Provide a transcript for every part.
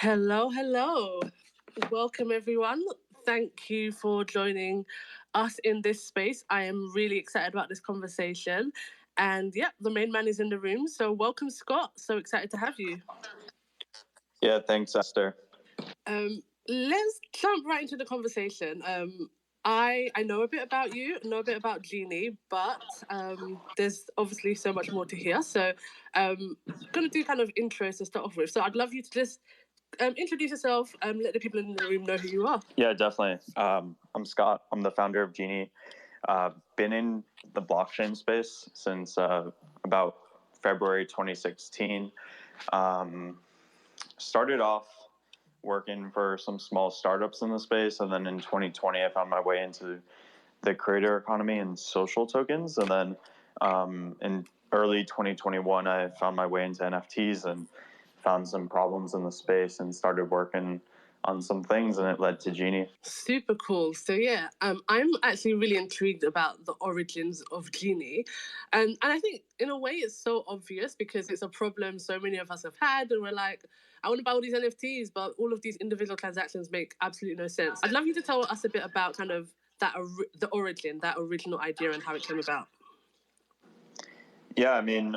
Hello, hello. Welcome, everyone. Thank you for joining us in this space. I am really excited about this conversation. And yeah, the main man is in the room. So welcome, Scott. So excited to have you. Yeah, thanks, Esther. Let's jump right into the conversation. I know a bit about you, know a bit about Genie, but there's obviously so much more to hear. So I'm going to do kind of intros to start off with. So I'd love you to just introduce yourself and let the people in the room know who you are. Yeah, definitely. I'm Scott. I'm the founder of Genie. Been in the blockchain space since about February 2016. Started off working for some small startups in the space, and then in 2020, I found my way into the creator economy and social tokens. And then in early 2021, I found my way into NFTs and found some problems in the space and started working on some things, and it led to Genie. Super cool. So yeah, I'm actually really intrigued about the origins of Genie, and I think in a way it's so obvious because it's a problem so many of us have had, and we're like, I want to buy all these NFTs, but all of these individual transactions make absolutely no sense. I'd love you to tell us a bit about kind of the origin, that original idea, and how it came about. Yeah, I mean,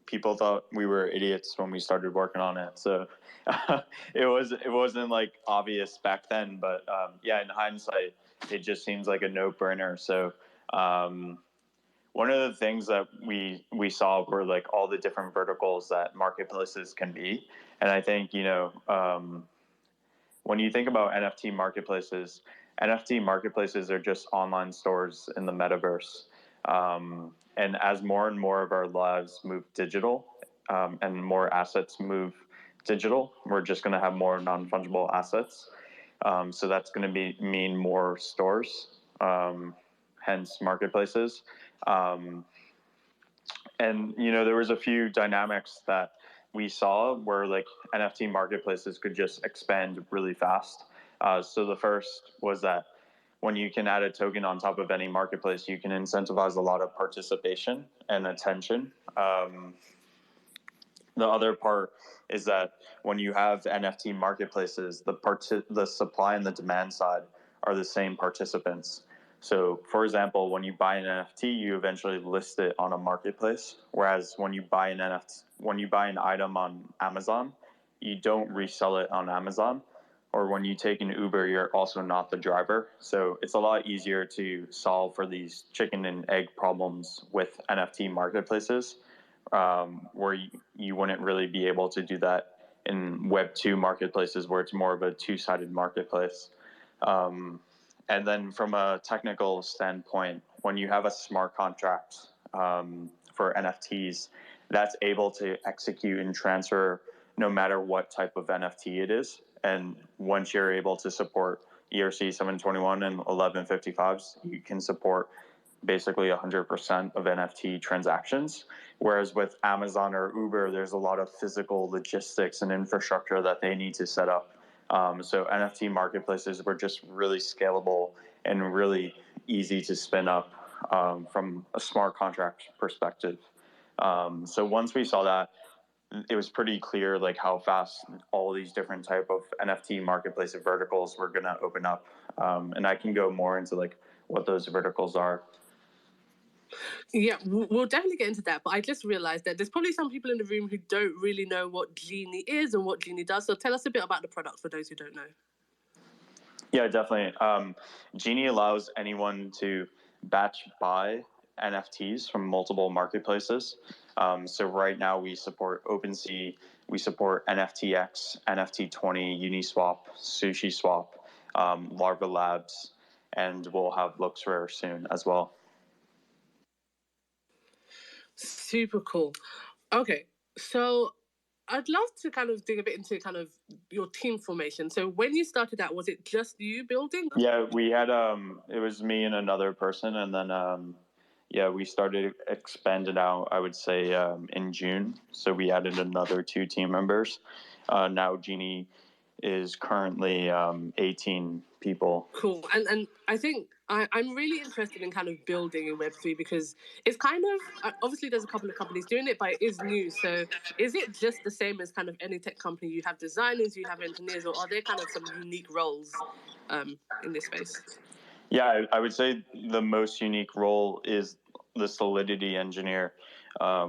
people thought we were idiots when we started working on it, so it wasn't like obvious back then. But yeah, in hindsight, it just seems like a no-brainer. So one of the things that we saw were like all the different verticals that marketplaces can be, and I think when you think about NFT marketplaces are just online stores in the metaverse. And as more and more of our lives move digital, and more assets move digital, we're just going to have more non-fungible assets. So that's going to mean more stores, hence marketplaces. And there was a few dynamics that we saw where like NFT marketplaces could just expand really fast. So the first was that when you can add a token on top of any marketplace, you can incentivize a lot of participation and attention. The other part is that when you have NFT marketplaces, the supply and the demand side are the same participants. So, for example, when you buy an NFT, you eventually list it on a marketplace. Whereas when you buy an item on Amazon, you don't resell it on Amazon. Or when you take an Uber, you're also not the driver. So it's a lot easier to solve for these chicken and egg problems with NFT marketplaces, where you wouldn't really be able to do that in Web 2 marketplaces, where it's more of a two-sided marketplace. And then from a technical standpoint, when you have a smart contract for NFTs, that's able to execute and transfer no matter what type of NFT it is. And once you're able to support ERC 721 and 1155s, you can support basically 100% of NFT transactions. Whereas with Amazon or Uber, there's a lot of physical logistics and infrastructure that they need to set up. So NFT marketplaces were just really scalable and really easy to spin up from a smart contract perspective. So once we saw that, it was pretty clear like how fast all these different type of NFT marketplace verticals were going to open up. And I can go more into like what those verticals are. Yeah, we'll definitely get into that. But I just realized that there's probably some people in the room who don't really know what Genie is and what Genie does. So tell us a bit about the product for those who don't know. Yeah, definitely. Genie allows anyone to batch buy NFTs from multiple marketplaces. So right now we support OpenSea, we support NFTX, NFT20, Uniswap, Sushi Swap, Larva Labs, and we'll have LooksRare soon as well. Super cool. Okay, so I'd love to kind of dig a bit into kind of your team formation. So when you started out, was it just you building? Yeah, we had it was me and another person, and then we started expanding out, I would say, in June. So we added another 2 team members. Now Genie is currently 18 people. Cool. And I think I'm really interested in kind of building in Web3 because it's kind of, obviously there's a couple of companies doing it, but it is new. So is it just the same as kind of any tech company? You have designers, you have engineers, or are there kind of some unique roles in this space? Yeah, I would say the most unique role is the Solidity engineer,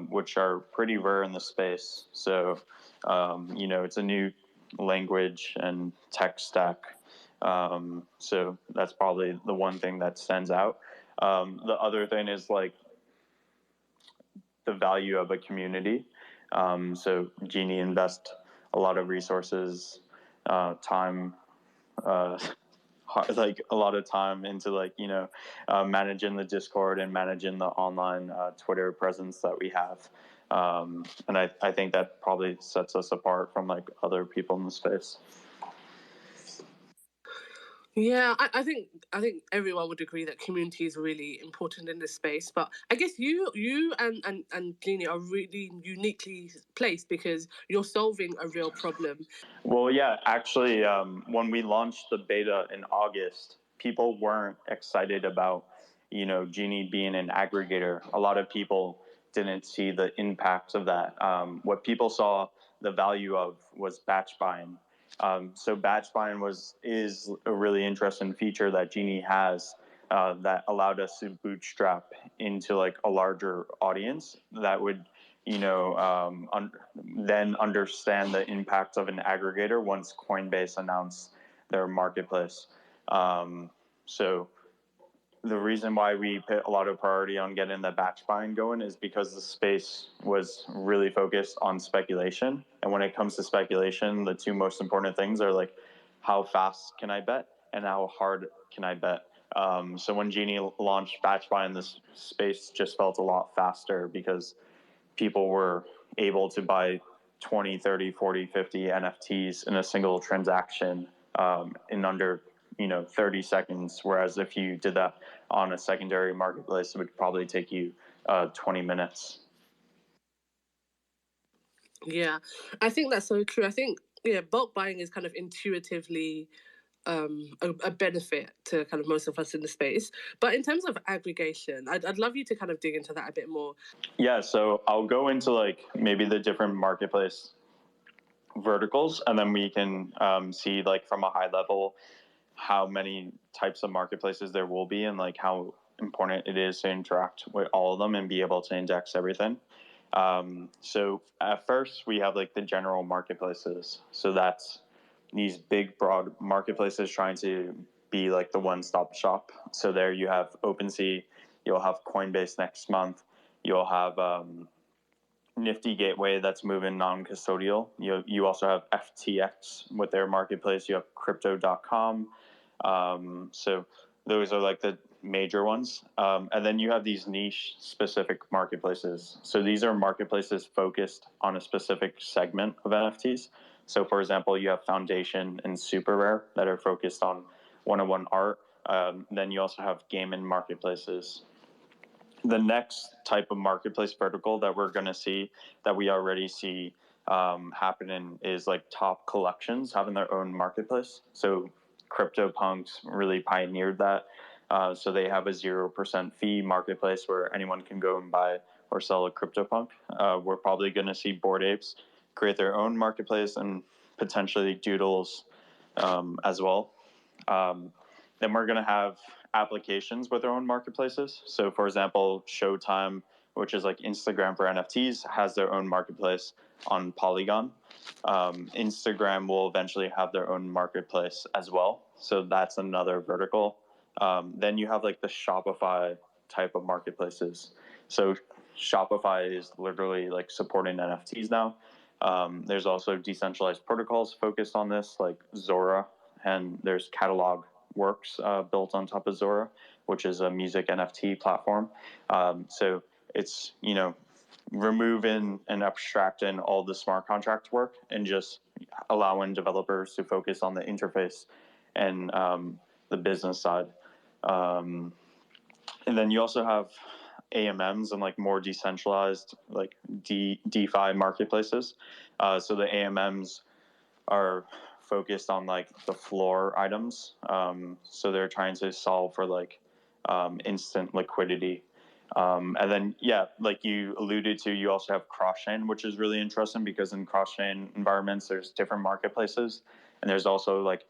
which are pretty rare in the space. So, it's a new language and tech stack. So that's probably the one thing that stands out. The other thing is like the value of a community. So Genie invest a lot of resources, time, like a lot of time into managing the Discord and managing the online Twitter presence that we have. And I think that probably sets us apart from like other people in the space. Yeah, I think everyone would agree that community is really important in this space. But I guess you and Genie are really uniquely placed because you're solving a real problem. Well, yeah, actually, when we launched the beta in August, people weren't excited about, Genie being an aggregator. A lot of people didn't see the impact of that. What people saw the value of was batch buying. So batch buying is a really interesting feature that Genie has that allowed us to bootstrap into like a larger audience that would then understand the impact of an aggregator once Coinbase announced their marketplace. So the reason why we put a lot of priority on getting the batch buying going is because the space was really focused on speculation. And when it comes to speculation, the two most important things are like, how fast can I bet and how hard can I bet? So when Genie launched batch buying, this space just felt a lot faster because people were able to buy 20, 30, 40, 50 NFTs in a single transaction in under 30 seconds. Whereas if you did that on a secondary marketplace, it would probably take you 20 minutes. Yeah, I think that's so true. I think, bulk buying is kind of intuitively a benefit to kind of most of us in the space. But in terms of aggregation, I'd love you to kind of dig into that a bit more. Yeah, so I'll go into like maybe the different marketplace verticals, and then we can see like from a high level how many types of marketplaces there will be and like how important it is to interact with all of them and be able to index everything. So at first we have like the general marketplaces. So that's these big, broad marketplaces trying to be like the one-stop shop. So there you have OpenSea, you'll have Coinbase next month, you'll have Nifty Gateway that's moving non-custodial. You also have FTX with their marketplace. You have Crypto.com. So those are like the major ones. And then you have these niche specific marketplaces. So these are marketplaces focused on a specific segment of NFTs. So for example, you have Foundation and Super Rare that are focused on one-on-one art. Then you also have gaming marketplaces. The next type of marketplace vertical that we're going to see, that we already see happening, is like top collections having their own marketplace. So CryptoPunks really pioneered that. So they have a 0% fee marketplace where anyone can go and buy or sell a CryptoPunk. We're probably going to see Bored Apes create their own marketplace and potentially Doodles as well. Then we're going to have applications with their own marketplaces. So for example, Showtime, which is like Instagram for NFTs, has their own marketplace on Polygon. Instagram will eventually have their own marketplace as well. So that's another vertical. Then you have like the Shopify type of marketplaces. So Shopify is literally like supporting NFTs now. There's also decentralized protocols focused on this, like Zora, and there's Catalog Works built on top of Zora, which is a music NFT platform. So it's, removing and abstracting all the smart contract work and just allowing developers to focus on the interface and the business side. And then you also have AMMs and like more decentralized like DeFi marketplaces. So the AMMs are focused on like the floor items. So they're trying to solve for like instant liquidity. And then, yeah, like you alluded to, you also have Crosschain, which is really interesting because in Crosschain environments, there's different marketplaces, and there's also like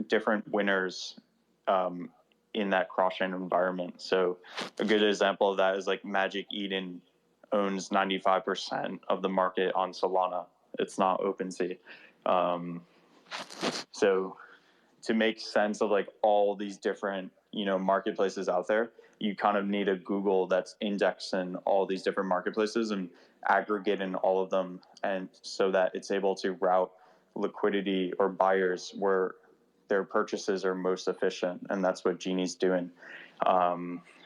different winners in that Crosschain environment. So a good example of that is like Magic Eden owns 95% of the market on Solana. It's not OpenSea. So to make sense of like all these different, marketplaces out there, you kind of need a Google that's indexing all these different marketplaces and aggregating all of them, and so that it's able to route liquidity or buyers where their purchases are most efficient, and that's what Genie's doing.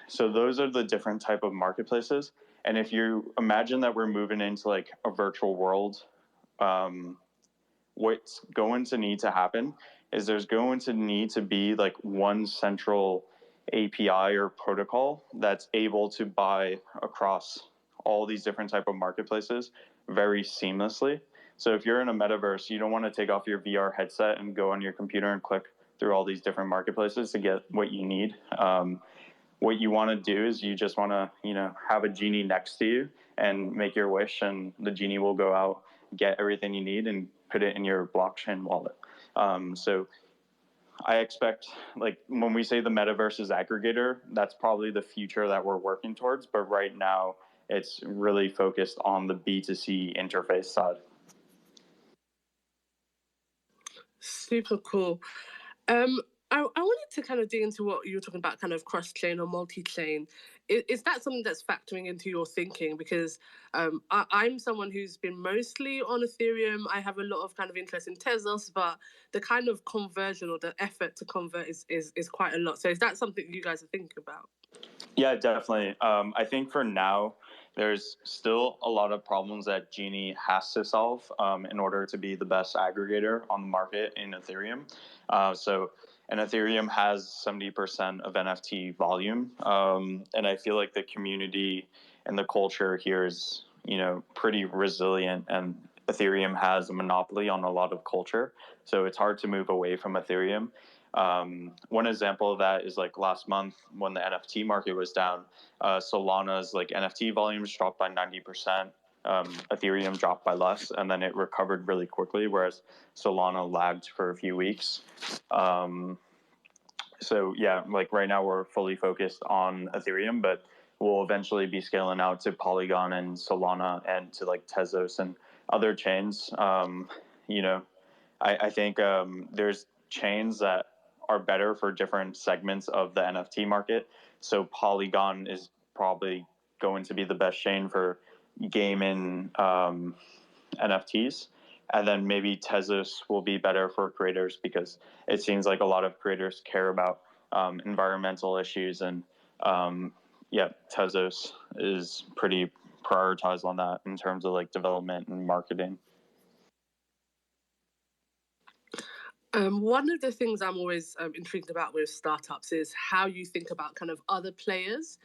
So those are the different type of marketplaces. And if you imagine that we're moving into like a virtual world, what's going to need to happen is there's going to need to be like one central API or protocol that's able to buy across all these different type of marketplaces very seamlessly. So if you're in a metaverse, you don't want to take off your VR headset and go on your computer and click through all these different marketplaces to get what you need. What you want to do is you just want to, have a genie next to you and make your wish, and the genie will go out, get everything you need, and put it in your blockchain wallet. So I expect, like, when we say the metaverse is aggregator, that's probably the future that we're working towards. But right now, it's really focused on the B2C interface side. Super cool. I wanted to kind of dig into what you were talking about, kind of cross-chain or multi-chain. Is that something that's factoring into your thinking? Because I'm someone who's been mostly on Ethereum. I have a lot of kind of interest in Tezos, but the kind of conversion or the effort to convert is quite a lot. So is that something you guys are thinking about? Yeah, definitely. I think for now, there's still a lot of problems that Genie has to solve in order to be the best aggregator on the market in Ethereum. And Ethereum has 70% of NFT volume. And I feel like the community and the culture here is, pretty resilient, and Ethereum has a monopoly on a lot of culture. So it's hard to move away from Ethereum. One example of that is like last month when the NFT market was down, Solana's like NFT volumes dropped by 90%. Ethereum dropped by less, and then it recovered really quickly, whereas Solana lagged for a few weeks. So yeah, like right now we're fully focused on Ethereum, but we'll eventually be scaling out to Polygon and Solana and to like Tezos and other chains. I think there's chains that are better for different segments of the NFT market. So Polygon is probably going to be the best chain for gaming NFTs. And then maybe Tezos will be better for creators because it seems like a lot of creators care about environmental issues. And Tezos is pretty prioritized on that in terms of like development and marketing. One of the things I'm always intrigued about with startups is how you think about kind of other players.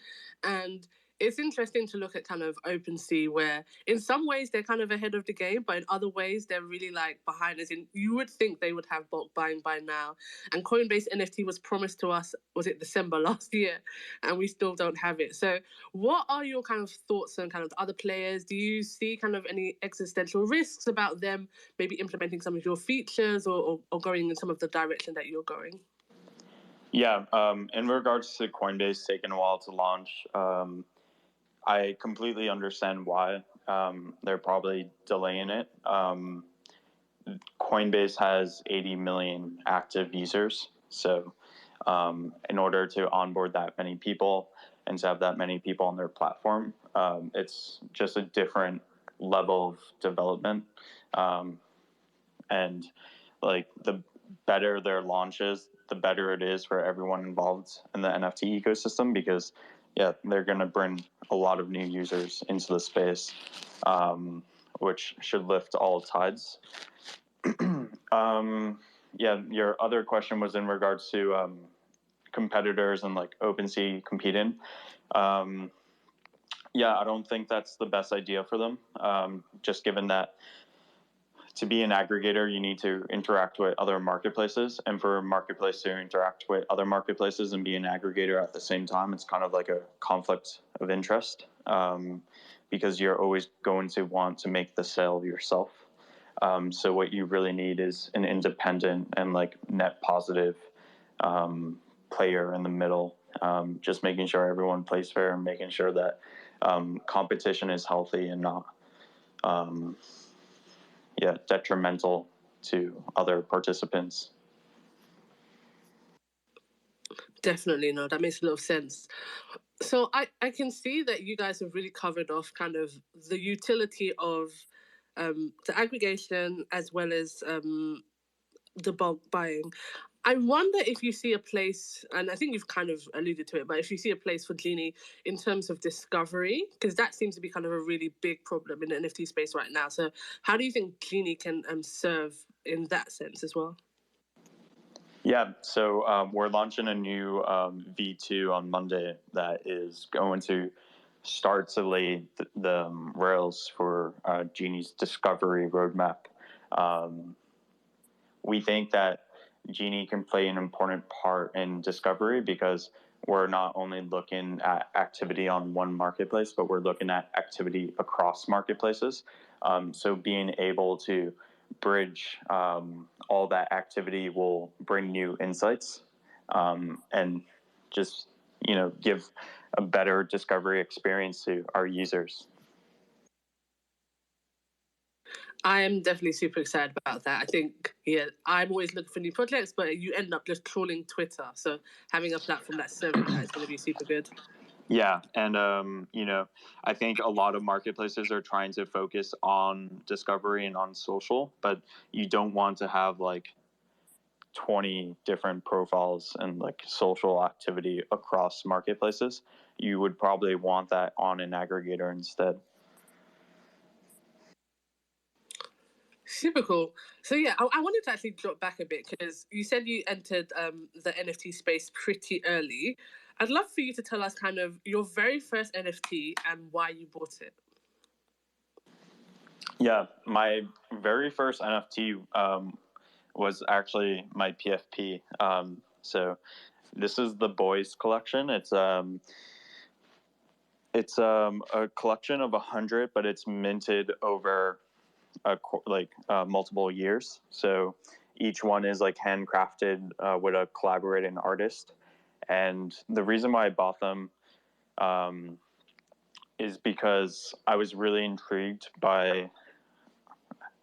And it's interesting to look at kind of OpenSea, where in some ways they're kind of ahead of the game, but in other ways they're really like behind. As in, you would think they would have bulk buying by now. And Coinbase NFT was promised to us, was it December last year? And we still don't have it. So what are your kind of thoughts on kind of the other players? Do you see kind of any existential risks about them maybe implementing some of your features or going in some of the direction that you're going? Yeah, in regards to Coinbase taking a while to launch, I completely understand why they're probably delaying it. Coinbase has 80 million active users. So in order to onboard that many people and to have that many people on their platform, it's just a different level of development. And like the better their launch is, the better it is for everyone involved in the NFT ecosystem, because they're going to bring a lot of new users into the space, which should lift all tides. Your other question was in regards to competitors and like OpenSea competing. I don't think that's the best idea for them, just given that to be an aggregator, you need to interact with other marketplaces. And for a marketplace to interact with other marketplaces and be an aggregator at the same time, it's kind of like a conflict of interest, because you're always going to want to make the sale yourself. So what you really need is an independent and like net positive player in the middle, just making sure everyone plays fair and making sure that competition is healthy and not detrimental to other participants. Definitely, no, that makes a lot of sense. So I can see that you guys have really covered off kind of the utility of the aggregation as well as the bulk buying. I wonder if you see a place, and I think you've kind of alluded to it, but if you see a place for Genie in terms of discovery, because that seems to be kind of a really big problem in the NFT space right now. So how do you think Genie can serve in that sense as well? Yeah, so we're launching a new V2 on Monday that is going to start to lay the rails for Genie's discovery roadmap. We think that Genie can play an important part in discovery because we're not only looking at activity on one marketplace, but we're looking at activity across marketplaces. So being able to bridge all that activity will bring new insights, and just give a better discovery experience to our users. I am definitely super excited about that. I think, I'm always looking for new projects, but you end up just trawling Twitter. So having a platform that's serving that is going to be super good. Yeah, and I think a lot of marketplaces are trying to focus on discovery and on social, but you don't want to have like 20 different profiles and like social activity across marketplaces. You would probably want that on an aggregator instead. Super cool. So I wanted to actually drop back a bit because you said you entered the NFT space pretty early. I'd love for you to tell us kind of your very first NFT and why you bought it. Yeah, my very first NFT was actually my PFP. So this is the Boys collection. It's a collection of 100, but it's minted over multiple years. So each one is like handcrafted with a collaborating artist. And the reason why I bought them is because I was really intrigued by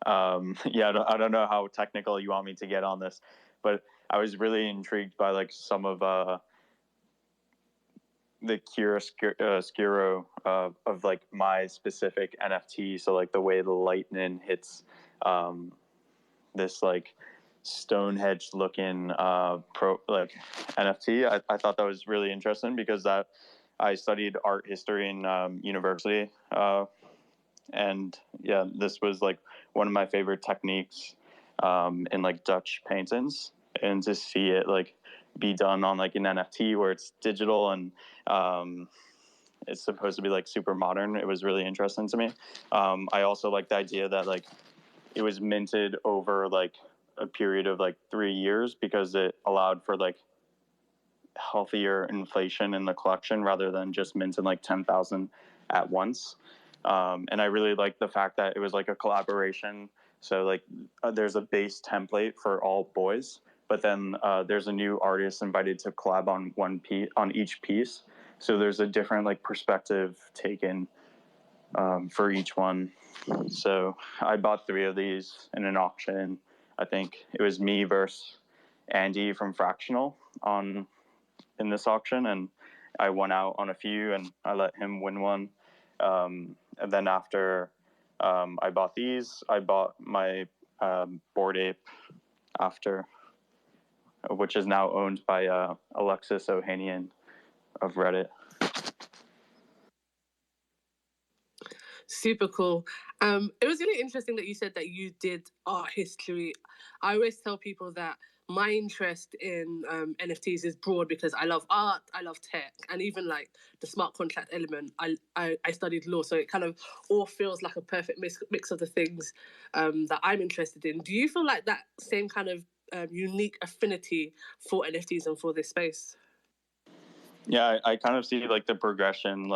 I don't know how technical you want me to get on this, but I was really intrigued by like some of the chiaroscuro of like my specific NFT. So like the way the lightning hits this like Stonehenge looking NFT. I thought that was really interesting because that I studied art history in university, and yeah, this was like one of my favorite techniques in like Dutch paintings, and to see it like be done on like an NFT where it's digital and it's supposed to be like super modern. It was really interesting to me. I also like the idea that like it was minted over like a period of like 3 years because it allowed for like healthier inflation in the collection rather than just minting like 10,000 at once. And I really like the fact that it was like a collaboration. So like there's a base template for all boys, but then there's a new artist invited to collab on one piece on each piece. So there's a different like perspective taken for each one. So I bought 3 of these in an auction. I think it was me versus Andy from Fractional in this auction, and I won out on a few, and I let him win one. And then after I bought these, I bought my Bored Ape after, which is now owned by Alexis Ohanian of Reddit. Super cool. It was really interesting that you said that you did art history. I always tell people that my interest in NFTs is broad because I love art, I love tech, and even like the smart contract element. I studied law, so it kind of all feels like a perfect mix of the things that I'm interested in. Do you feel like that same kind of unique affinity for NFTs and for this space? Yeah, I kind of see like the progression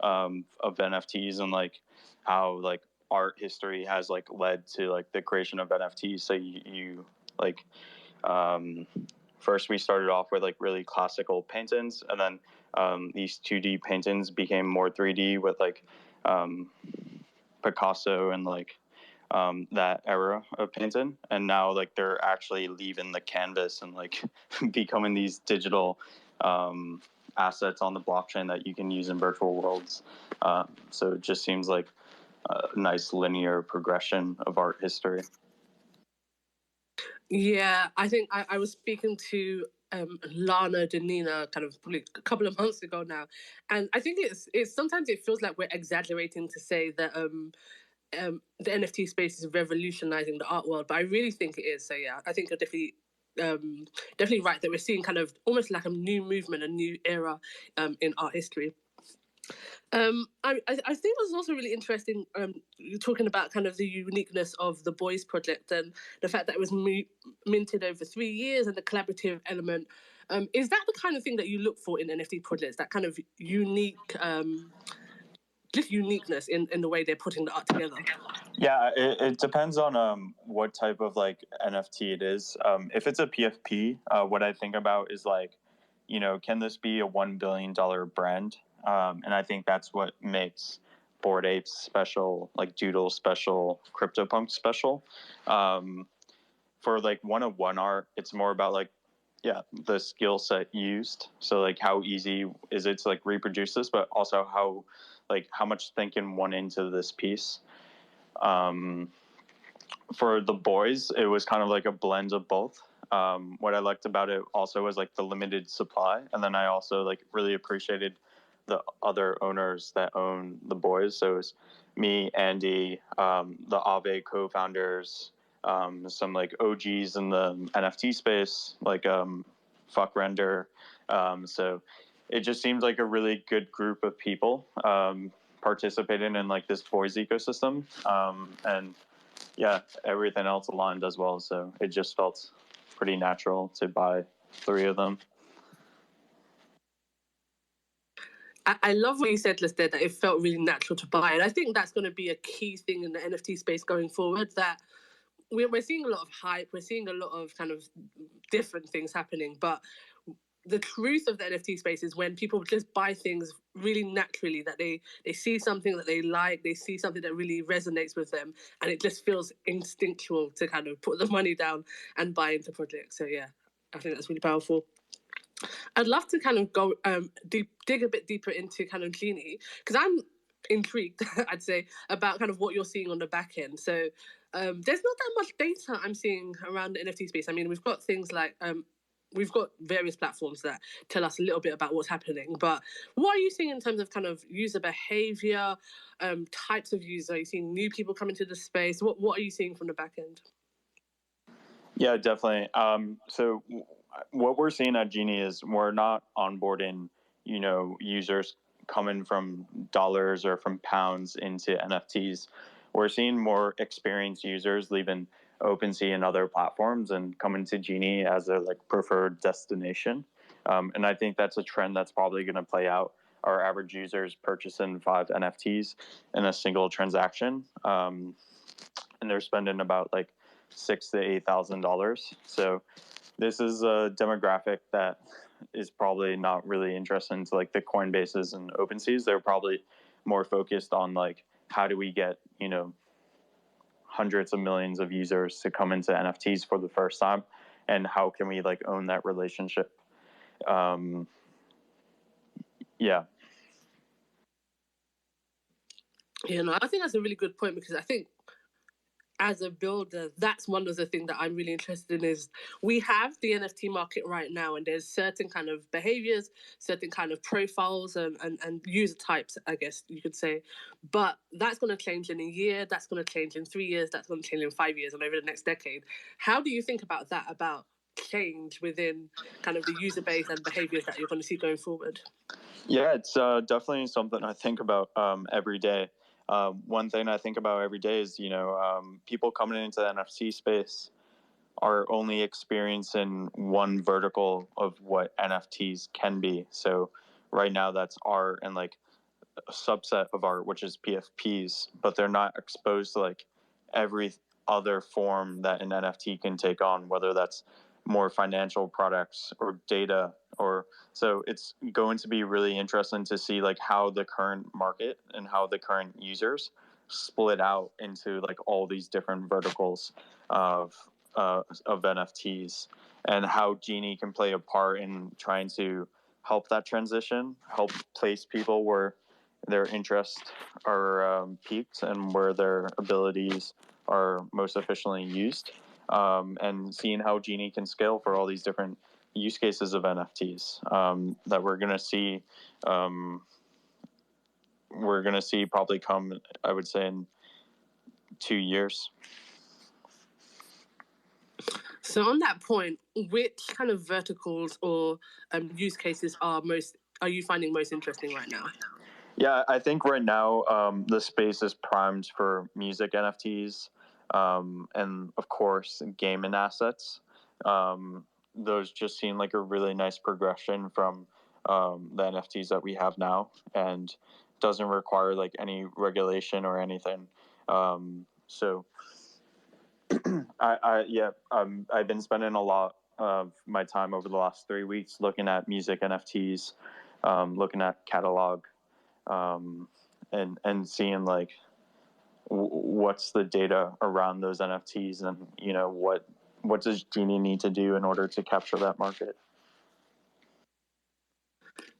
of NFTs and like how like art history has like led to like the creation of NFTs. So you like um, first we started off with like really classical paintings, and then these 2D paintings became more 3D with like um, Picasso and like that era of painting, and now like they're actually leaving the canvas and like becoming these digital assets on the blockchain that you can use in virtual worlds. So it just seems like a nice linear progression of art history. Yeah, I think I was speaking to Lana Danina kind of probably a couple of months ago now, and I think it's sometimes it feels like we're exaggerating to say that the NFT space is revolutionizing the art world, but I really think it is. So yeah, I think you're definitely right that we're seeing kind of almost like a new movement, a new era in art history. I think it was also really interesting talking about kind of the uniqueness of the Boys project and the fact that it was minted over 3 years and the collaborative element. Is that the kind of thing that you look for in NFT projects? That kind of just uniqueness in the way they're putting the art together? Yeah, it depends on what type of like NFT it is. If it's a PFP, what I think about is like, can this be a $1 billion brand? And I think that's what makes Bored Apes special, like Doodle special, CryptoPunk special. For like one-on-one art, it's more about like, yeah, the skill set used. So like how easy is it to like reproduce this, but also how much thinking went into this piece. For the Boys, it was kind of like a blend of both. What I liked about it also was like the limited supply, and then I also like really appreciated the other owners that own the Boys. So it was me, Andy, the Aave co-founders, some like OGs in the NFT space, like Fuck Render. So it just seems like a really good group of people participating in like this Boys ecosystem, and yeah, everything else aligned as well. So it just felt pretty natural to buy 3 of them. I love what you said, Lister, that it felt really natural to buy. And I think that's going to be a key thing in the NFT space going forward, that we're seeing a lot of hype, we're seeing a lot of kind of different things happening, but the truth of the NFT space is when people just buy things really naturally, that they see something that they like, they see something that really resonates with them, and it just feels instinctual to kind of put the money down and buy into projects. So yeah, I think that's really powerful. I'd love to kind of go dig a bit deeper into kind of Genie, because I'm intrigued, I'd say, about kind of what you're seeing on the back end. So there's not that much data I'm seeing around the NFT space. I mean, we've got things like we've got various platforms that tell us a little bit about what's happening. But what are you seeing in terms of kind of user behavior, types of users? Are you seeing new people come into the space? What are you seeing from the back end? Yeah, definitely. So what we're seeing at Genie is we're not onboarding, users coming from dollars or from pounds into NFTs. We're seeing more experienced users leaving OpenSea and other platforms and coming to Genie as their like preferred destination. And I think that's a trend that's probably going to play out. Our average users purchasing 5 NFTs in a single transaction, and they're spending about like $6,000 to $8,000. So this is a demographic that is probably not really interested into like the Coinbases and OpenSeas. They're probably more focused on like how do we get hundreds of millions of users to come into NFTs for the first time, and how can we like own that relationship. Yeah. I think that's a really good point, because I think as a builder, that's one of the things that I'm really interested in. Is we have the NFT market right now, and there's certain kind of behaviors, certain kind of profiles, and user types, I guess you could say. But that's going to change in a year, that's going to change in 3 years, that's going to change in 5 years, and over the next decade. How do you think about that, about change within kind of the user base and behaviors that you're going to see going forward? Yeah, it's definitely something I think about every day. One thing I think about every day is, people coming into the NFT space are only experiencing one vertical of what NFTs can be. So right now that's art and like a subset of art, which is PFPs, but they're not exposed to like every other form that an NFT can take on, whether that's more financial products or data. Or so it's going to be really interesting to see like how the current market and how the current users split out into like all these different verticals of NFTs, and how Genie can play a part in trying to help that transition, help place people where their interests are peaked and where their abilities are most efficiently used, and seeing how Genie can scale for all these different use cases of NFTs that we're going to see. We're going to see probably come, I would say, in 2 years. So on that point, which kind of verticals or use cases are you finding most interesting right now? Yeah, I think right now the space is primed for music NFTs, and of course gaming assets. Those just seem like a really nice progression from the NFTs that we have now, and doesn't require like any regulation or anything. So I've been spending a lot of my time over the last 3 weeks looking at music NFTs, looking at catalog, and seeing like what's the data around those NFTs, and what does Genie need to do in order to capture that market.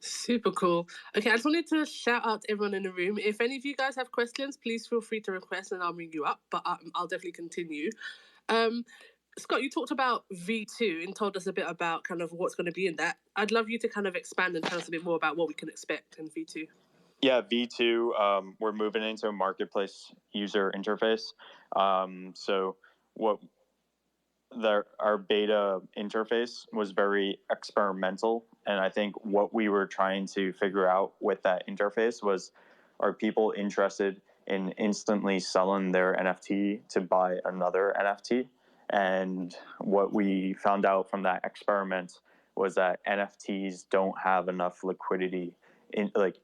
Super cool. Okay, I just wanted to shout out to everyone in the room. If any of you guys have questions, please feel free to request and I'll bring you up, but I'll definitely continue. Scott, you talked about V2 and told us a bit about kind of what's going to be in that. I'd love you to kind of expand and tell us a bit more about what we can expect in V2. Yeah, V2, we're moving into a marketplace user interface. So our beta interface was very experimental, and I think what we were trying to figure out with that interface was, are people interested in instantly selling their NFT to buy another NFT? And what we found out from that experiment was that NFTs don't have enough liquidity,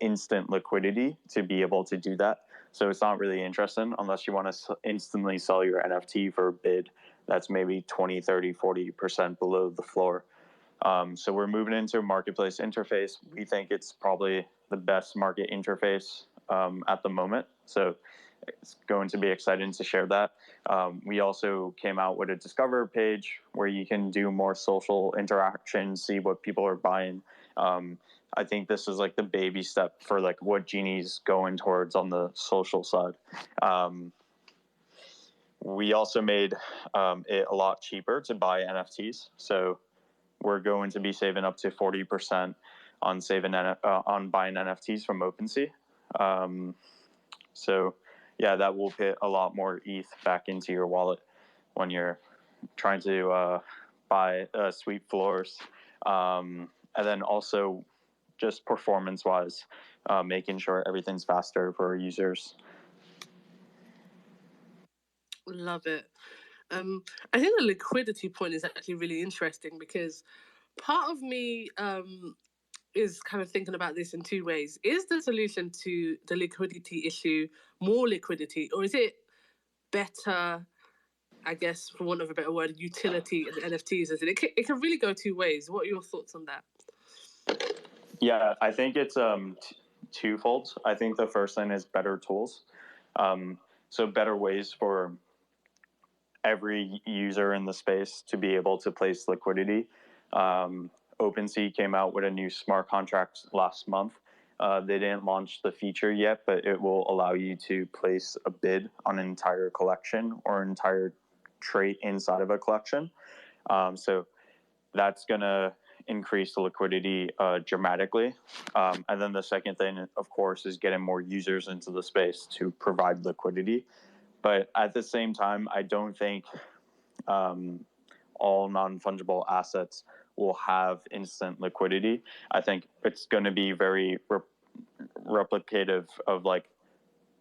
instant liquidity, to be able to do that. So it's not really interesting unless you want to instantly sell your NFT for a bid that's maybe 20, 30, 40% below the floor. So we're moving into a marketplace interface. We think it's probably the best market interface at the moment. So it's going to be exciting to share that. We also came out with a Discover page where you can do more social interaction, see what people are buying. I think this is like the baby step for like what Genie's going towards on the social side. We also made it a lot cheaper to buy NFTs. So we're going to be saving up to 40% on buying NFTs from OpenSea. So yeah, that will put a lot more ETH back into your wallet when you're trying to buy sweep floors. And then also just performance-wise, making sure everything's faster for users. Love it. I think the liquidity point is actually really interesting because part of me is kind of thinking about this in two ways. Is the solution to the liquidity issue more liquidity, or is it better, I guess, for want of a better word, utility in NFTs? It can really go two ways. What are your thoughts on that? Yeah, I think it's twofold. I think the first thing is better tools. So better ways for every user in the space to be able to place liquidity. OpenSea came out with a new smart contract last month. They didn't launch the feature yet, but it will allow you to place a bid on an entire collection or an entire trait inside of a collection. So that's going to increase the liquidity dramatically. And then the second thing, of course, is getting more users into the space to provide liquidity. But at the same time, I don't think all non-fungible assets will have instant liquidity. I think it's going to be very replicative of like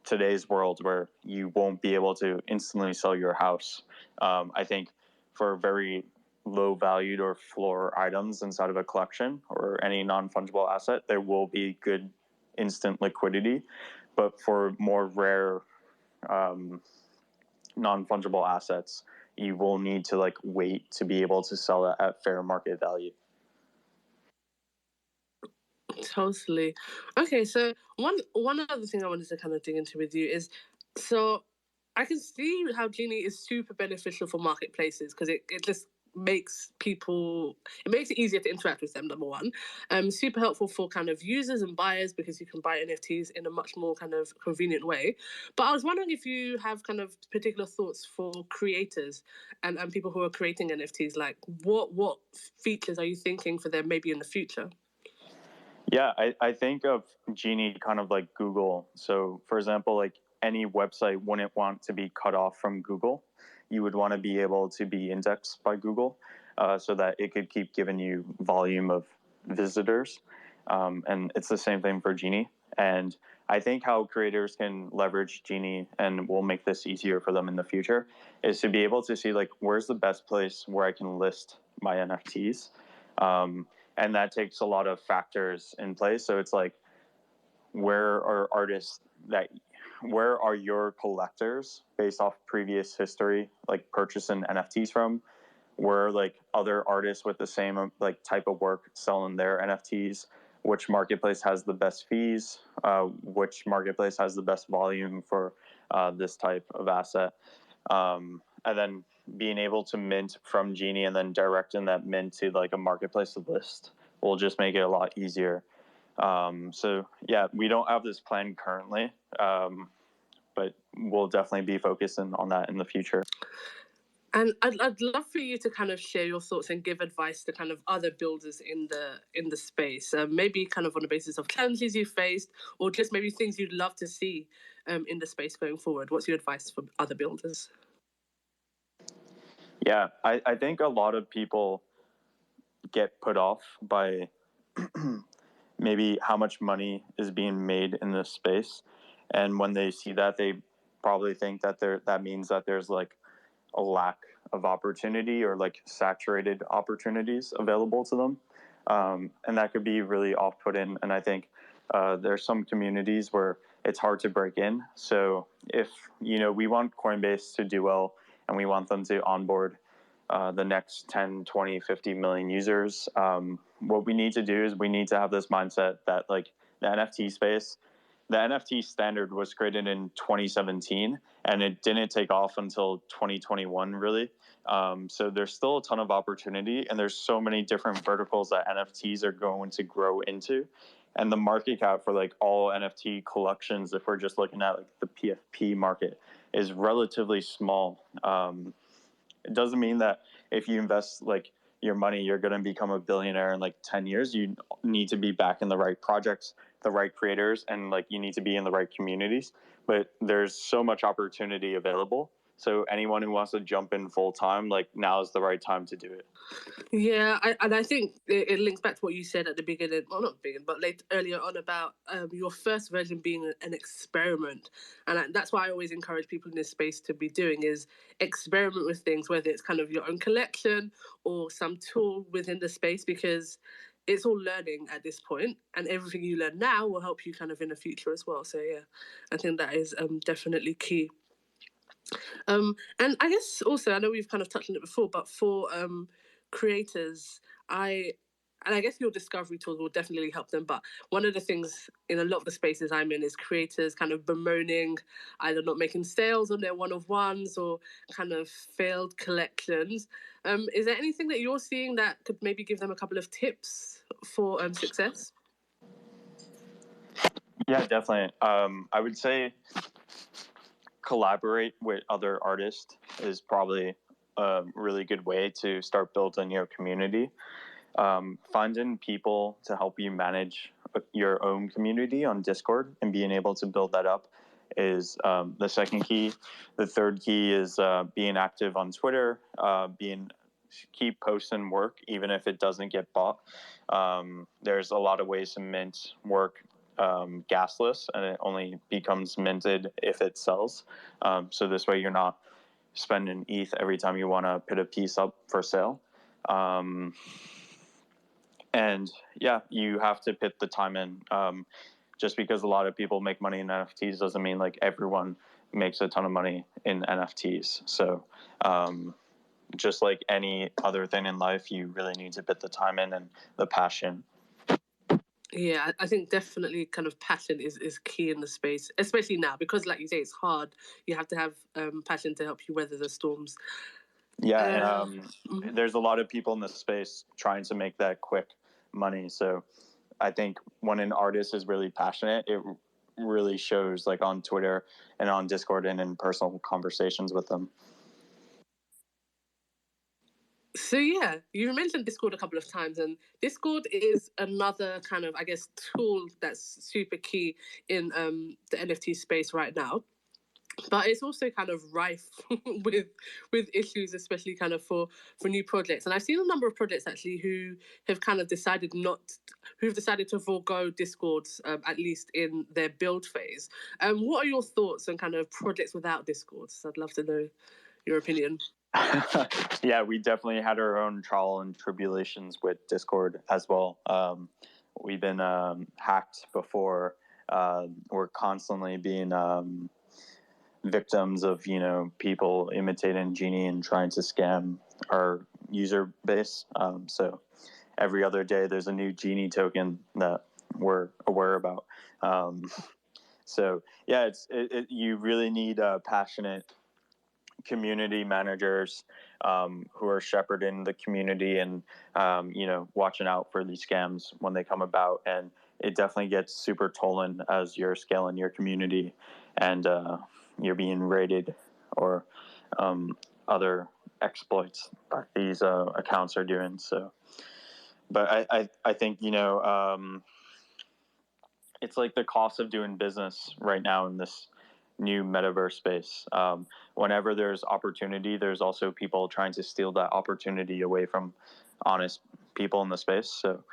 today's world where you won't be able to instantly sell your house. I think for very low valued or floor items inside of a collection or any non-fungible asset, there will be good instant liquidity. But for more rare non-fungible assets, you will need to like wait to be able to sell it at fair market value. Totally. Okay, so one other thing I wanted to kind of dig into with you is, so I can see how Genie is super beneficial for marketplaces because it just makes it makes it easier to interact with them, number one. Super helpful for kind of users and buyers because you can buy NFTs in a much more kind of convenient way. But I was wondering if you have kind of particular thoughts for creators and people who are creating NFTs, like what features are you thinking for them maybe in the future? Yeah, I think of Genie kind of like Google. So, for example, like any website wouldn't want to be cut off from Google. You would want to be able to be indexed by Google so that it could keep giving you volume of visitors. And it's the same thing for Genie. And I think how creators can leverage Genie, and we'll make this easier for them in the future, is to be able to see like where's the best place where I can list my NFTs. And that takes a lot of factors in place. So it's like, where are your collectors based off previous history, like purchasing NFTs from? Where are like other artists with the same like type of work selling their NFTs? Which marketplace has the best fees? Which marketplace has the best volume for this type of asset? And then being able to mint from Genie and then directing that mint to like a marketplace list will just make it a lot easier. So yeah, we don't have this plan currently, but we'll definitely be focusing on that in the future. And I'd love for you to kind of share your thoughts and give advice to kind of other builders in the space, maybe kind of on the basis of challenges you faced, or just maybe things you'd love to see in the space going forward. What's your advice for other builders? Yeah, I think a lot of people get put off by maybe how much money is being made in this space, and when they see that, they probably think that that means that there's like a lack of opportunity or like saturated opportunities available to them, and that could be really off-putting. And I think there's some communities where it's hard to break in. So if we want Coinbase to do well and we want them to onboard the next 10, 20, 50 million users, what we need to do is we need to have this mindset that like the NFT space, the NFT standard was created in 2017 and it didn't take off until 2021 really. So there's still a ton of opportunity and there's so many different verticals that NFTs are going to grow into. And the market cap for like all NFT collections, if we're just looking at like the PFP market, is relatively small. It doesn't mean that if you invest like your money, you're going to become a billionaire in like 10 years. You need to be back in the right projects, the right creators, and like you need to be in the right communities. But there's so much opportunity available. So anyone who wants to jump in full time, like now is the right time to do it. Yeah, I think it links back to what you said at the beginning, well, not beginning, but earlier on about your first version being an experiment. And that's why I always encourage people in this space to be doing is experiment with things, whether it's kind of your own collection or some tool within the space, because it's all learning at this point, and everything you learn now will help you kind of in the future as well. So yeah, I think that is definitely key. And I guess also, I know we've kind of touched on it before, but for creators, I guess your discovery tools will definitely help them. But one of the things in a lot of the spaces I'm in is creators kind of bemoaning either not making sales on their one-of-ones or kind of failed collections. Is there anything that you're seeing that could maybe give them a couple of tips for success? Yeah, definitely. I would say collaborate with other artists is probably a really good way to start building your community. Finding people to help you manage your own community on Discord and being able to build that up is the second key. The third key is being active on Twitter, being keep posting work even if it doesn't get bought. There's a lot of ways to mint work gasless, and it only becomes minted if it sells. So this way you're not spending ETH every time you want to put a piece up for sale. And yeah, you have to put the time in. Just because a lot of people make money in NFTs doesn't mean like everyone makes a ton of money in NFTs. So just like any other thing in life, you really need to put the time in and the passion. Yeah, I think definitely kind of passion is key in the space, especially now, because like you say, it's hard. You have to have passion to help you weather the storms. Yeah, and there's a lot of people in this space trying to make that quick money. So I think when an artist is really passionate, it really shows like on Twitter and on Discord and in personal conversations with them. So yeah, you mentioned Discord a couple of times, and Discord is another kind of, I guess, tool that's super key in the NFT space right now. But it's also kind of rife with issues, especially kind of for new projects. And I've seen a number of projects actually who have kind of who've decided to forego Discords, at least in their build phase. What are your thoughts on kind of projects without Discords? I'd love to know your opinion. Yeah, we definitely had our own trial and tribulations with Discord as well. We've been hacked before. We're constantly being victims of people imitating Genie and trying to scam our user base. So every other day there's a new Genie token that we're aware about. So yeah, you really need passionate community managers who are shepherding the community and watching out for these scams when they come about. And it definitely gets super tolling as you're scaling your community and you're being raided or other exploits that these accounts are doing. So, but I think it's like the cost of doing business right now in this new metaverse space. Whenever there's opportunity, there's also people trying to steal that opportunity away from honest people in the space. So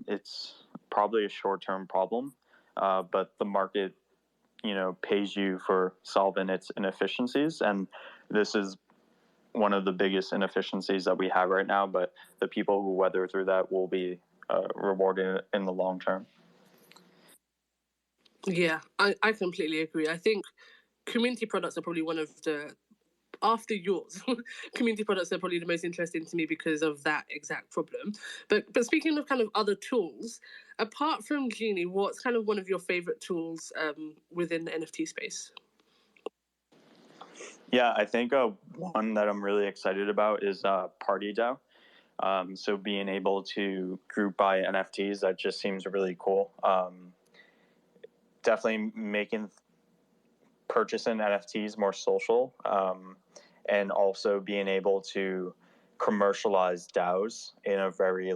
it's probably a short-term problem, but the market, pays you for solving its inefficiencies, and this is one of the biggest inefficiencies that we have right now. But the people who weather through that will be rewarded in the long term. Yeah, I completely agree. I think community products are probably one of the, after yours, community products are probably the most interesting to me because of that exact problem. But speaking of kind of other tools, apart from Genie, what's kind of one of your favorite tools within the NFT space? Yeah, I think one that I'm really excited about is PartyDAO. So being able to group buy NFTs, that just seems really cool. Definitely making purchasing NFTs more social, and also being able to commercialize DAOs in a very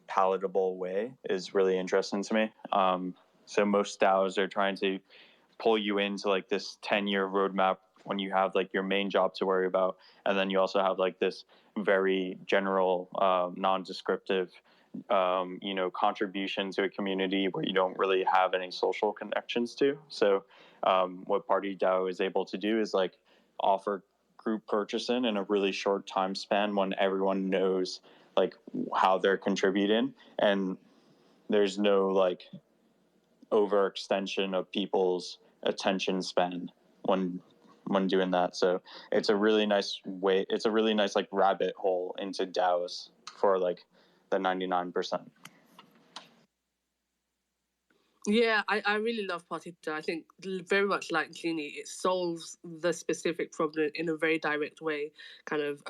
palatable way is really interesting to me. So most DAOs are trying to pull you into this 10-year roadmap when you have your main job to worry about, and then you also have this very general, non-descriptive contribution to a community where you don't really have any social connections to. So what PartyDAO is able to do is offer group purchasing in a really short time span when everyone knows how they're contributing, and there's no overextension of people's attention span when doing that. So it's a really nice way. It's a really nice rabbit hole into DAOs for the 99%. Yeah, I really love PartyDAO. I think very much like Genie, it solves the specific problem in a very direct way, kind of,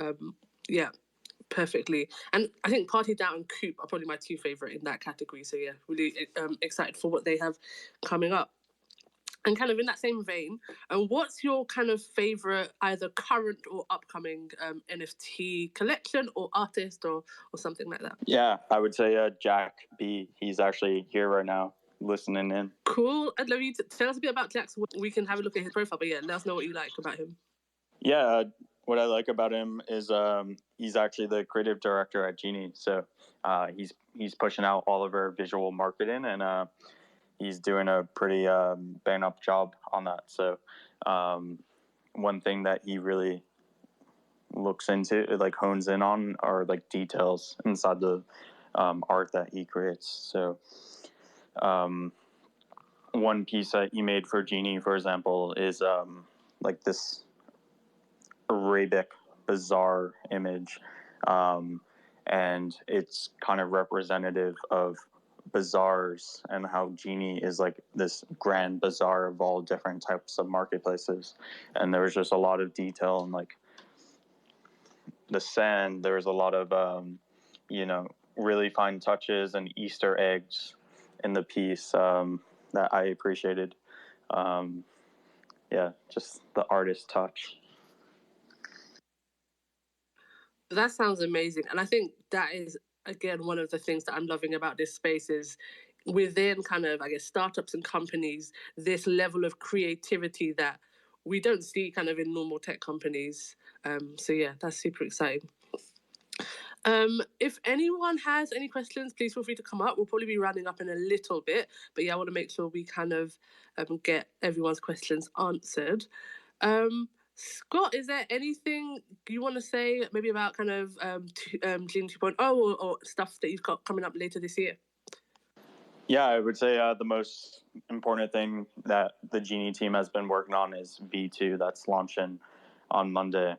perfectly. And I think PartyDAO and Coop are probably my two favorite in that category. So yeah, really excited for what they have coming up. And kind of in that same vein, what's your kind of favorite either current or upcoming NFT collection or artist or something like that? Yeah, I would say Jack B. He's actually here right now listening in. Cool. I'd love you to tell us a bit about Jack so we can have a look at his profile. But yeah, let us know what you like about him. Yeah, what I like about him is he's actually the creative director at Genie. So he's pushing out all of our visual marketing, and he's doing a pretty bang up job on that. So one thing that he really looks into, like hones in on, are like details inside the art that he creates. So one piece that he made for Genie, for example, is like this Arabic bazaar image, and it's kind of representative of bazaars and how Genie is like this grand bazaar of all different types of marketplaces. And there was just a lot of detail and like the sand. There was a lot of really fine touches and Easter eggs in the piece that I appreciated. Just the artist touch. That sounds amazing. And I think that is, again, one of the things that I'm loving about this space is within kind of, I guess, startups and companies, this level of creativity that we don't see kind of in normal tech companies. So yeah, that's super exciting. If anyone has any questions, please feel free to come up. We'll probably be rounding up in a little bit, but yeah, I want to make sure we kind of get everyone's questions answered. Scott, is there anything you want to say maybe about kind of Genie 2.0 or stuff that you've got coming up later this year? Yeah, I would say the most important thing that the Genie team has been working on is V2 that's launching on Monday.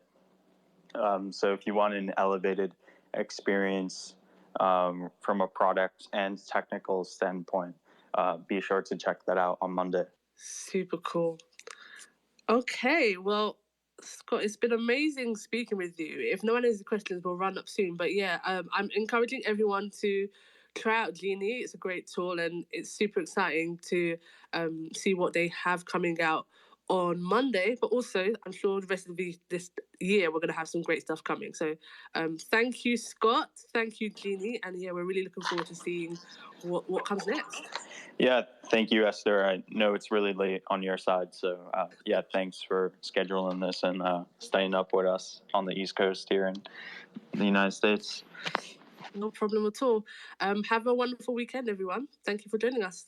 So if you want an elevated experience from a product and technical standpoint, be sure to check that out on Monday. Super cool. Okay, well, Scott, it's been amazing speaking with you. If no one has questions, we'll run up soon. But yeah, I'm encouraging everyone to try out Genie. It's a great tool, and it's super exciting to see what they have coming out on Monday. But also, I'm sure the rest of this year we're going to have some great stuff coming. So thank you, Scott. Thank you, Genie. And yeah, we're really looking forward to seeing what comes next. Yeah, thank you, Esther. I know it's really late on your side, so yeah, thanks for scheduling this and staying up with us on the East Coast here in the United States. No problem at all. Have a wonderful weekend, everyone. Thank you for joining us.